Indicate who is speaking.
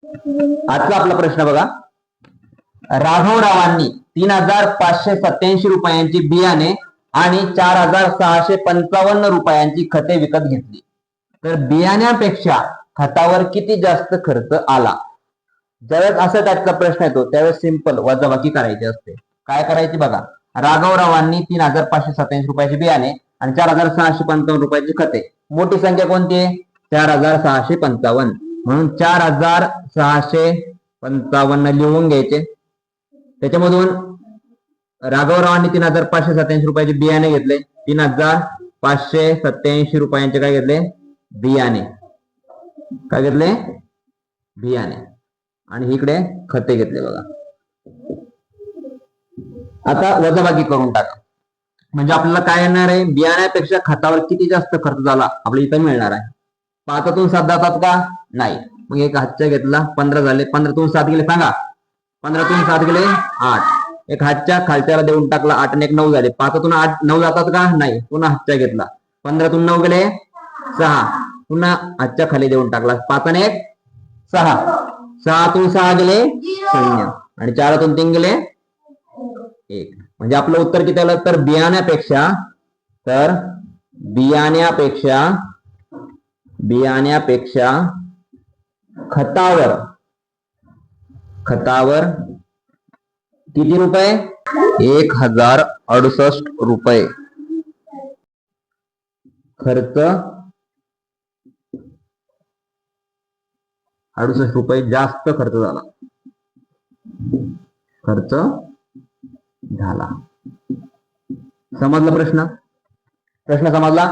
Speaker 1: आजचा आपला प्रश्न बघा. राघवरावांनी 3,587 रुपयांची बियाणे आणि 4,655 रुपयांची खते विकत घेतली. तर बियाण्यापेक्षा खतावर किती जास्त खर्च आला? ज्यावेळेस असा टाईपचा प्रश्न येतो त्यावेळेस सिंपल वजाबाकी करायची असते. काय करायची बघा. राघवरावांनी 3,587 रुपयाचे बियाणे आणि 4,655 रुपयाची खते. मोठी संख्या कोणती आहे? 4,655. म्हणून 4,655 लिहून घ्यायचे. त्याच्यामधून राघवरावांनी 3,587 रुपयाचे बियाणे घेतले. 3,587 रुपयांचे काय घेतले? बियाणे. काय घेतले? बियाणे. आणि इकडे खते घेतले बघा. आता वजाबाकी करून टाका. म्हणजे आपल्याला काय येणार आहे? बियाण्यापेक्षा खतावर किती जास्त खर्च झाला आपल्याला इथं मिळणार आहे. 5तून 7 जातात का? नाही. मग एक हातच्या घेतला, 15 झाले. 15तून 7 गेले सांगा. 15तून 7 गेले 8. एक हातच्या खालच्याला देऊन टाकला. 8 आणि 1 9 झाले. 5तून 8 9 जातात का? नाही. पुन्हा हातच्या घेतला. 15तून 9 गेले 6. पुन्हा हातच्या खाली देऊन टाकला. 5 आणि 1 6. 6तून 6 गेले 0. आणि 4तून 3 गेले 1. म्हणजे आपलं उत्तर किती आलं? तर बियाण्यापेक्षा खतावर किती रुपये? 1,068 रुपये खर्च. 68 रुपये जास्त खर्च झाला. समजला प्रश्न? समजला?